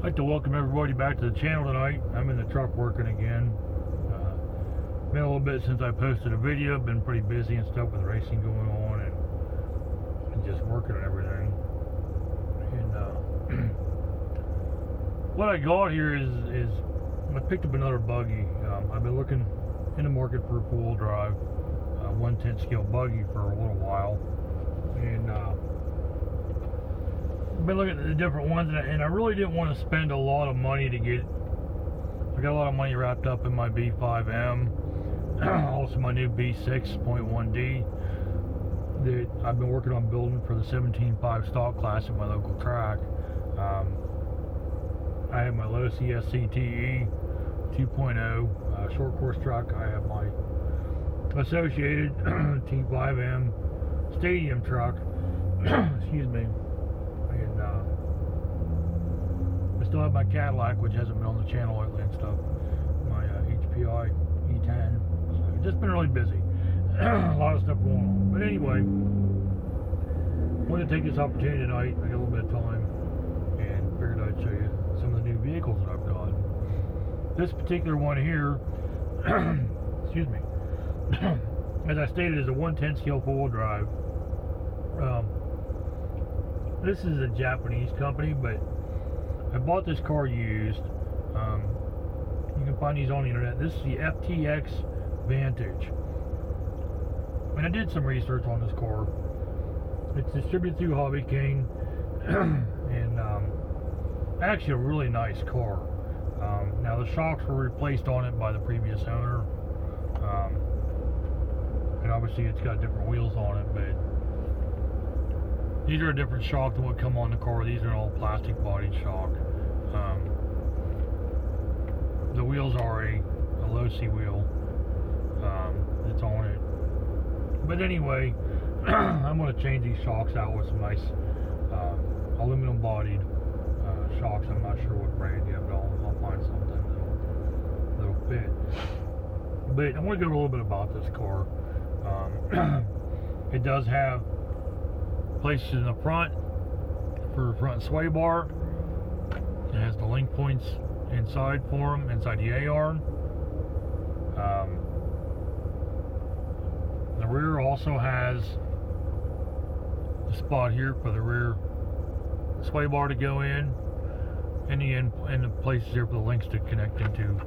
I'd like to welcome everybody back to the channel tonight. I'm in the truck working again. Been a little bit since I posted a video. Been pretty busy and stuff with racing going on and just working on everything. And what I got here is I picked up another Buggy. I've been looking in the market for a four-wheel drive 1/10 scale Buggy for a little while, and I've been looking at the different ones, and I really didn't want to spend a lot of money to get. I got a lot of money wrapped up in my B5M, also my new B6.1D that I've been working on building for the 17.5 stock class at my local track. I have my low CSCTE 2.0 short course truck. I have my associated T5M stadium truck. Excuse me. And I still have my Cadillac, which hasn't been on the channel lately and stuff. My HPI E10. So it's just been really busy. A lot of stuff going on. But anyway, I wanted to take this opportunity tonight. I got a little bit of time, and figured I'd show you some of the new vehicles that I've got. This particular one here, excuse me, as I stated, is a 1/10 scale four-wheel drive. This is a Japanese company, but I bought this car used. You can find these on the internet. This is the FTX Vantage. And I did some research on this car. It's distributed through Hobby King, and actually a really nice car. Now the shocks were replaced on it by the previous owner, and obviously it's got different wheels on it, but these are a different shock than what come on the car. These are an all plastic bodied shock. The wheels are a low C wheel that's on it. But anyway, I'm going to change these shocks out with some nice aluminum bodied shocks. I'm not sure what brand yet, but I'll find something that'll fit. But I want to go a little bit about this car. It does have places in the front for a front sway bar. It has the link points inside for them, inside the A-arm. The rear also has a spot here for the rear sway bar to go in, and the places here for the links to connect into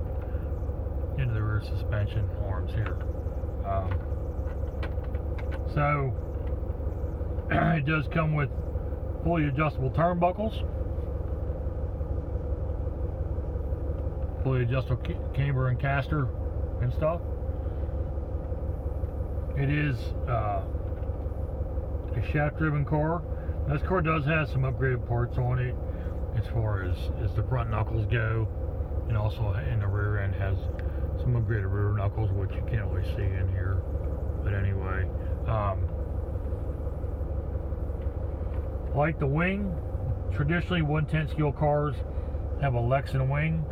the rear suspension arms here. So it does come with fully adjustable turnbuckles, fully adjustable camber and caster and stuff. It is a shaft-driven car. This car does have some upgraded parts on it as far as the front knuckles go, and also in the rear end has some upgraded rear knuckles, which you can't really see in here. But anyway, like the wing, traditionally 1/10 scale cars have a Lexan wing.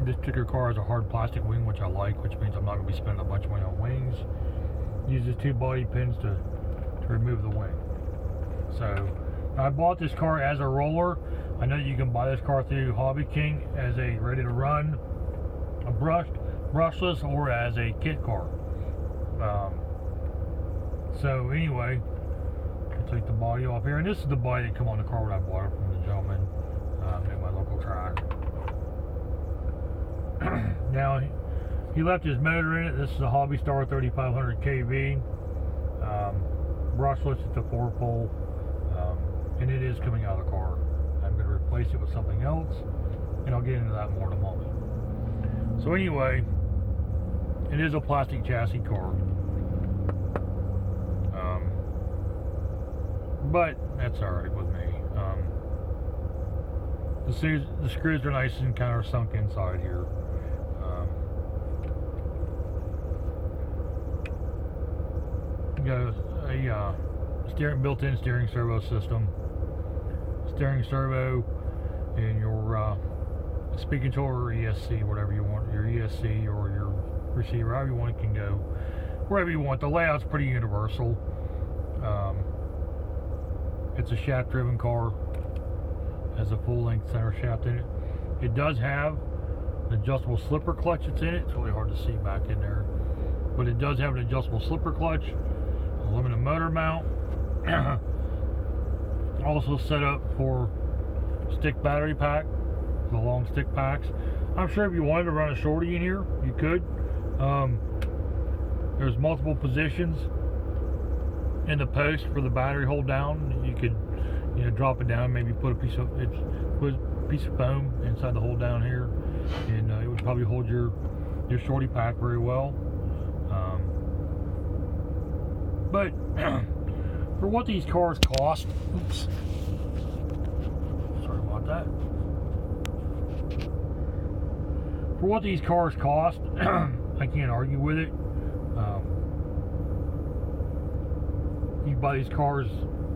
This particular car has a hard plastic wing, which I like, which means I'm not going to be spending a bunch of money on wings. Uses 2 body pins to remove the wing. So I bought this car as a roller. I know you can buy this car through Hobby King as a ready to run, a brushless, or as a kit car. So anyway, I take the body off here, and this is the body that come on the car when I bought it from the gentleman at my local track. Now he left his motor in it. This is a Hobby Star 3500 kV brushless. It's a 4-pole, and it is coming out of the car. I'm going to replace it with something else, and I'll get into that more in a moment. So anyway, it is a plastic chassis car, but that's alright with me. The screws are nice and kind of sunk inside here. Got a built-in steering servo system, steering servo, and your speed controller, or ESC, whatever you want, your ESC or your receiver, however you want it can go, wherever you want. The layout's pretty universal. It's a shaft-driven car. Has a full-length center shaft in it. It does have an adjustable slipper clutch that's in it. It's really hard to see back in there, but it does have an adjustable slipper clutch, aluminum motor mount. Also set up for stick battery pack, the long stick packs. I'm sure if you wanted to run a shorty in here, you could. There's multiple positions in the post for the battery hold down. You could, drop it down, maybe put a piece of foam inside the hold down here, and it would probably hold your shorty pack very well. But for what these cars cost, oops, sorry about that. For what these cars cost, I can't argue with it. You buy these cars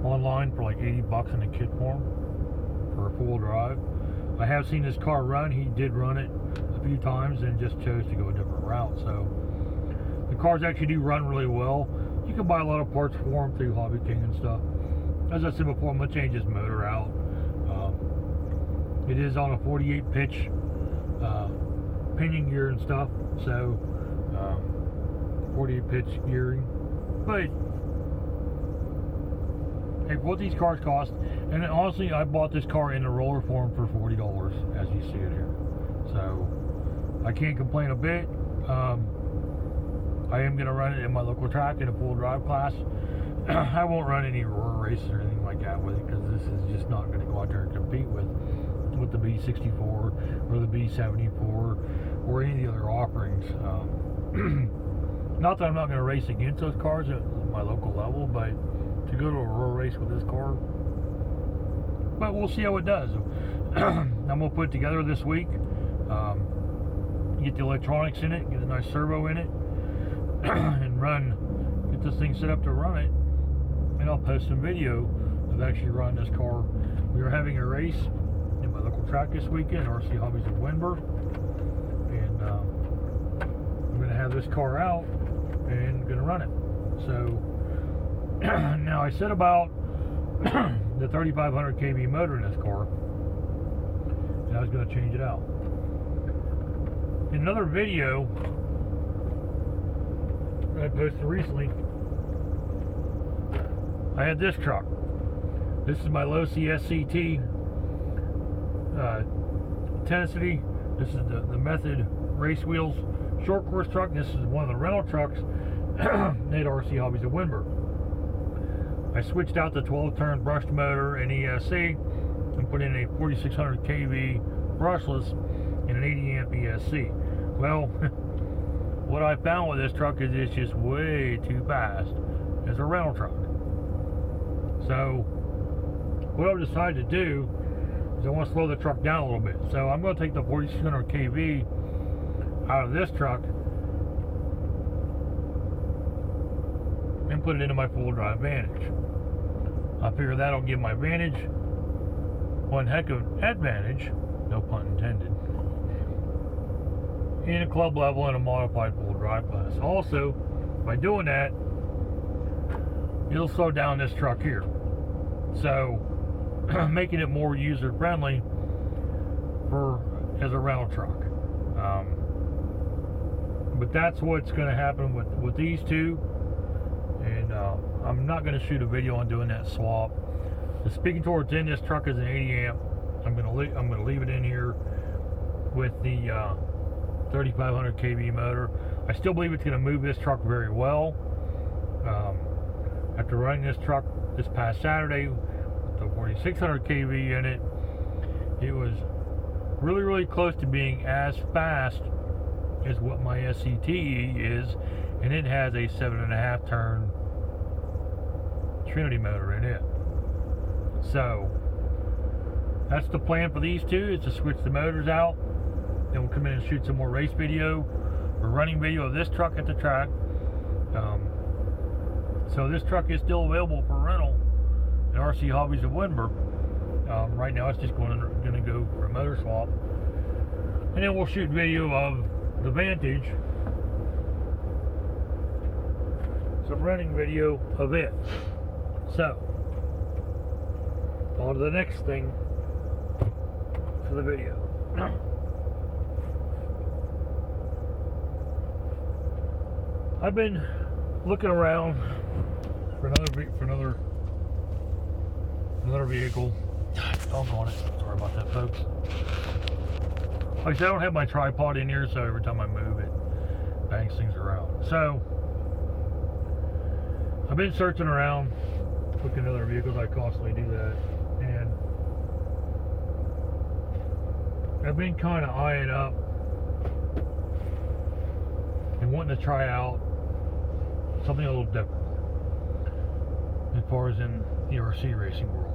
online for like $80 in a kit form for a full drive. I have seen this car run. He did run it a few times and just chose to go a different route. So the cars actually do run really well. You can buy a lot of parts for them through Hobby King and stuff. As I said before, I'm going to change this motor out. It is on a 48 pitch pinion gear and stuff, so 48 pitch gearing. But hey, what these cars cost, and honestly, I bought this car in the roller form for $40, as you see it here. So I can't complain a bit. I am going to run it in my local track in a full drive class. I won't run any roar races or anything like that with it, because this is just not going to go out there and compete with the B64 or the B74 or any of the other offerings. Not that I'm not going to race against those cars at my local level, but to go to a roar race with this car, but we'll see how it does. I'm going to put it together this week, get the electronics in it, get a nice servo in it, and get this thing set up to run it, and I'll post some video of actually running this car. We are having a race in my local track this weekend, RC Hobbies of Winburn, and I'm going to have this car out and going to run it. So now I said about the 3500 kV motor in this car, and I was going to change it out. In another video I posted recently, I had this truck. This is my low CSCT Tennessee. This is the Method race wheels short course truck. This is one of the rental trucks at RC Hobbies of Winburn. I switched out the 12-turn brushed motor and ESC and put in a 4600 kV brushless and an 80 amp ESC. Well, what I found with this truck is it's just way too fast as a rental truck. So what I've decided to do is I want to slow the truck down a little bit. So I'm going to take the 4600 kV out of this truck and put it into my full drive Vantage. I figure that'll give my Vantage one heck of an advantage, no pun intended, in a club level and a modified full drive class. Also, by doing that, it'll slow down this truck here, so making it more user friendly as a rental truck. But that's what's going to happen with these two, and I'm not going to shoot a video on doing that swap. The speaking towards in this truck is an 80 amp. I'm going to leave it in here with the 3500 kV motor. I still believe it's going to move this truck very well. After running this truck this past Saturday with the 4600 kV in it, it was really, really close to being as fast as what my SCTE is, and it has a 7.5 turn Trinity motor in it. So that's the plan for these two, is to switch the motors out. Then we'll come in and shoot some more race video or running video of this truck at the track. So this truck is still available for rental at RC Hobbies of Winburn. Right now it's just going to go for a motor swap, and then we'll shoot video of the Vantage, some running video of it. So on to the next thing. for the video. I've been looking around for another vehicle. Doggone it. Sorry about that, folks. Like I said, I don't have my tripod in here, so every time I move it bangs things around. So I've been searching around, looking at other vehicles. I constantly do that, and I've been kind of eyeing up and wanting to try out something a little different as far as in the RC racing world.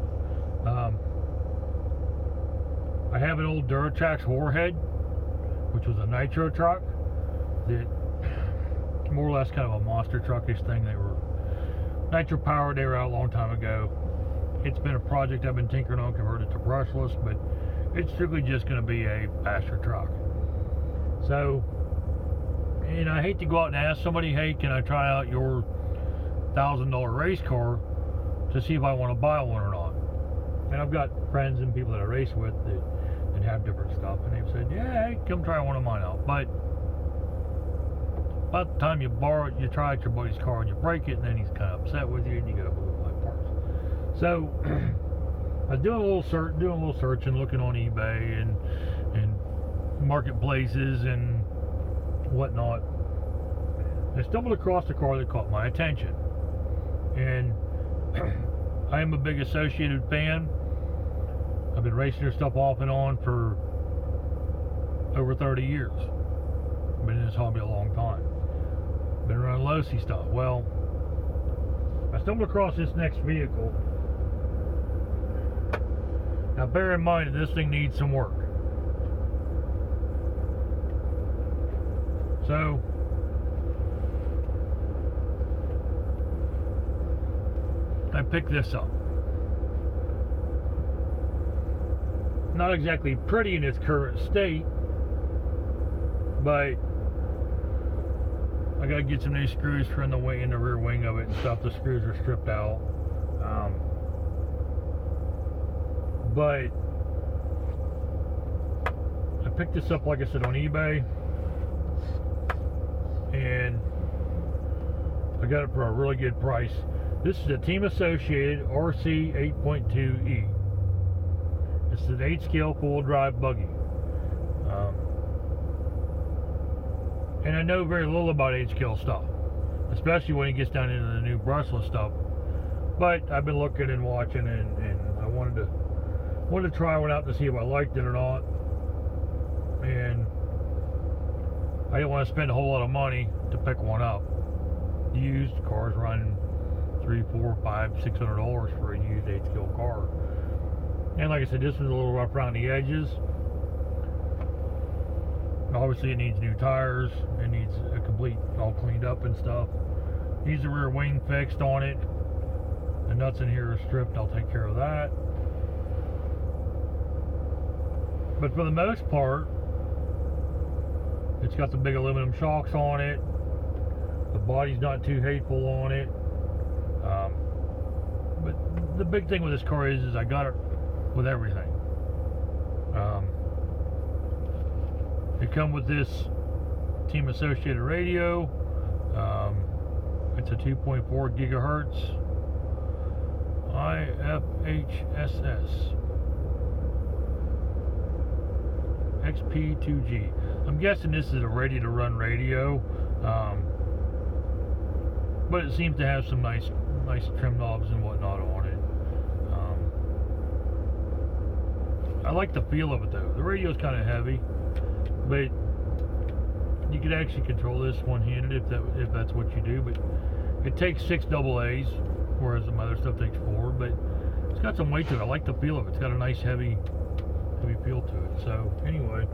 I have an old Duratrax Warhead, which was a nitro truck that more or less kind of a monster truckish thing. They were nitro powered. They were out a long time ago. It's been a project I've been tinkering on, converted to brushless, but it's strictly just going to be a pasture truck. So, and I hate to go out and ask somebody, hey, can I try out your $1,000 race car to see if I want to buy one or not? And I've got friends and people that I race with that have different stuff, and they've said, yeah, hey, come try one of mine out. But by the time you borrow it, you try out your buddy's car and you break it, and then he's kind of upset with you, and you got to move it like parts. So I was doing a little searching, looking on eBay and marketplaces and whatnot. I stumbled across a car that caught my attention, and I am a big Associated fan. I've been racing their stuff off and on for over 30 years. I've been in this hobby a long time. Been around Losi stuff. Well, I stumbled across this next vehicle. Now bear in mind that this thing needs some work. So I picked this up. Not exactly pretty in its current state, but I gotta get some new screws for in the rear wing of it and stuff. The screws are stripped out. But I picked this up, like I said, on eBay, and I got it for a really good price. This is a Team Associated RC 8.2E. It's an 8-scale full drive buggy. And I know very little about 8-scale stuff, especially when it gets down into the new brushless stuff. But I've been looking and watching, and I wanted to try one out to see if I liked it or not. And I didn't want to spend a whole lot of money to pick one up. Used cars run $300, $400, $500, $600 for a used 8-scale car. And like I said, this was a little rough around the edges. Obviously it needs new tires. It needs a complete, all cleaned up and stuff. Needs the rear wing fixed on it. The nuts in here are stripped. I'll take care of that. But for the most part, it's got the big aluminum shocks on it. The body's not too hateful on it. But the big thing with this car is I got it with everything. It comes with this Team Associated radio. It's a 2.4 gigahertz IFHSS XP2G. I'm guessing this is a ready to run radio, but it seems to have some nice trim knobs and whatnot on it. I like the feel of it though. The radio's kind of heavy, but you could actually control this one-handed if that's what you do. But it takes 6 AA's, whereas the other stuff takes 4. But it's got some weight to it. I like the feel of it. It's got a nice heavy feel to it. So anyway,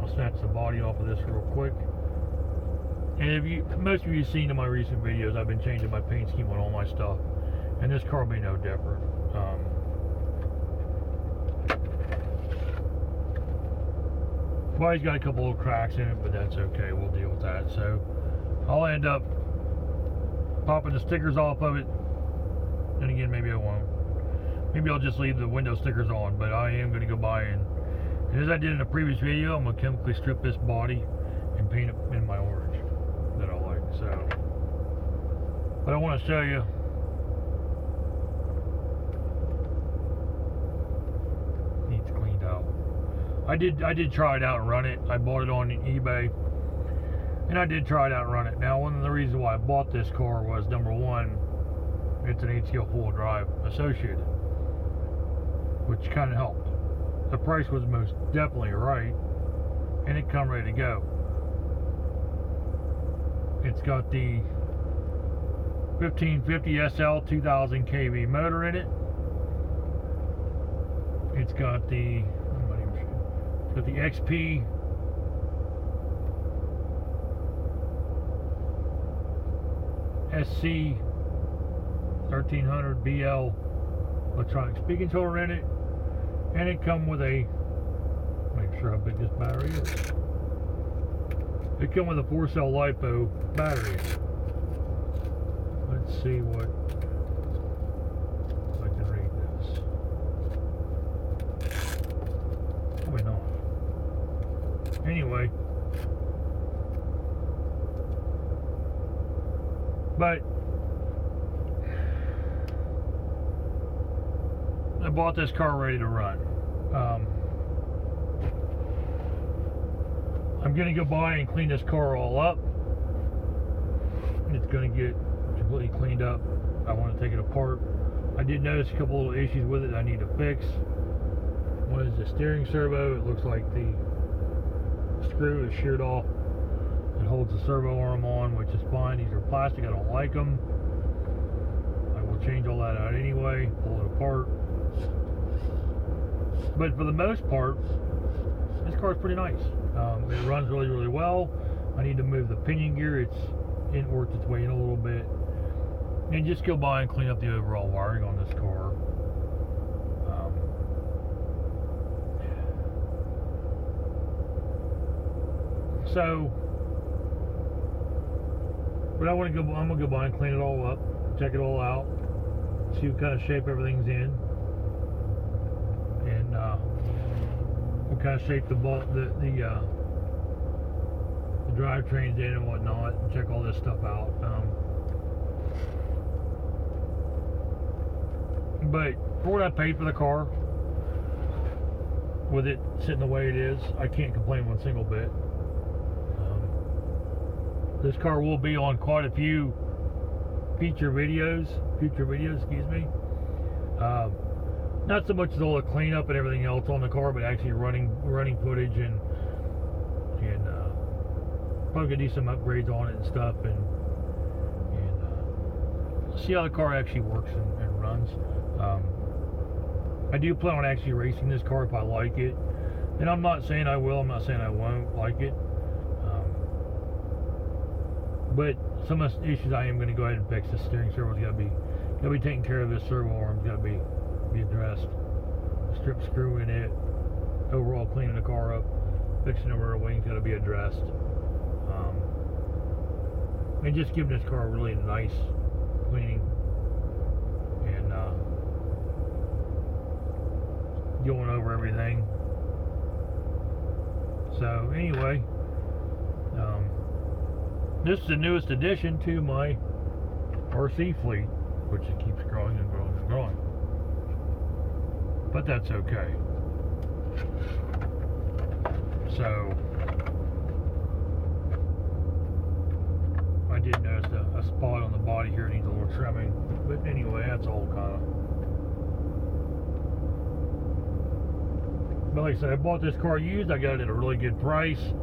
I'll snatch the body off of this real quick. And most of you have seen in my recent videos, I've been changing my paint scheme on all my stuff, and this car will be no different. Body's got a couple little cracks in it, but that's okay. We'll deal with that. So I'll end up popping the stickers off of it, and again, maybe I won't. maybe I'll just leave the window stickers on, but I am going to go by and as I did in the previous video, I'm going to chemically strip this body and paint it in my orange that I like. So, but I want to show you needs cleaned out. I did try it out and run it. I bought it on eBay, and I did try it out and run it. Now, one of the reasons why I bought this car was, number one, it's an 8-scale four-wheel drive associated, which kind of helped. The price was most definitely right, and it come ready to go. It's got the 1550 SL 2000 kV motor in it. It's got the XP SC 1300 BL electronic speed controller in it. And it come with a, make sure how big this battery is. It come with a 4-cell LiPo battery. Let's see what, if I can read this. Probably not. Anyway. But I bought this car ready to run. I'm going to go by and clean this car all up. It's going to get completely cleaned up. I want to take it apart. I did notice a couple little issues with it that I need to fix. One is the steering servo. It looks like the screw is sheared off. It holds the servo arm on, which is fine. These are plastic. I don't like them. I will change all that out anyway. Pull it apart. But for the most part, this car is pretty nice. It runs really, really well. I need to move the pinion gear. It's worked its way in a little bit. And just go by and clean up the overall wiring on this car. But I'm gonna go by and clean it all up, check it all out, see what kind of shape everything's in, and what kind of shape the drivetrain's in and whatnot, and check all this stuff out. But for what I paid for the car, with it sitting the way it is, I can't complain one single bit. This car will be on quite a few future videos, excuse me. Not so much as all the cleanup and everything else on the car, but actually running footage and probably gonna do some upgrades on it and stuff, and see how the car actually works and runs. I do plan on actually racing this car if I like it, and I'm not saying I will. I'm not saying I won't like it. But some of the issues I am going to go ahead and fix. The steering servo's got to be taken care of. This servo arm's got to be addressed. Strip screw in it. Overall cleaning the car up, fixing the rear wing's got to be addressed. And just giving this car a really nice cleaning and going over everything. So anyway. This is the newest addition to my RC fleet, which it keeps growing and growing and growing. But that's okay. So, I did notice a spot on the body here needs a little trimming. But anyway, that's all kind of. But like I said, I bought this car used. I got it at a really good price.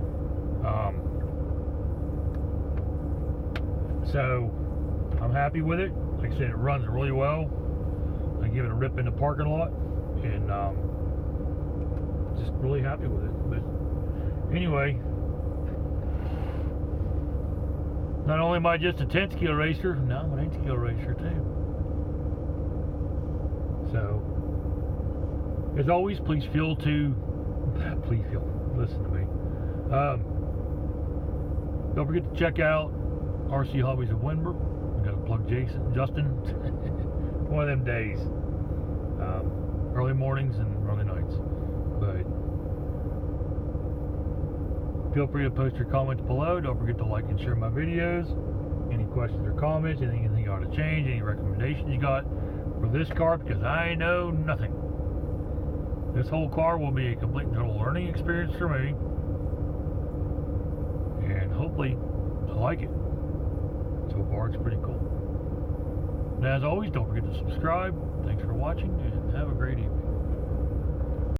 So I'm happy with it. Like I said, it runs really well. I give it a rip in the parking lot, and just really happy with it. But anyway, not only am I just a 10-scale racer, now I'm an 8-scale racer too. So as always, please listen to me. Don't forget to check out RC Hobbies of Winburn. I gotta plug Justin. One of them days. Early mornings and early nights. But feel free to post your comments below. Don't forget to like and share my videos. Any questions or comments, anything you think ought to change, any recommendations you got for this car, because I know nothing. This whole car will be a complete and total learning experience for me. And hopefully I like it. So far it's pretty cool. And as always, don't forget to subscribe. Thanks for watching and have a great evening.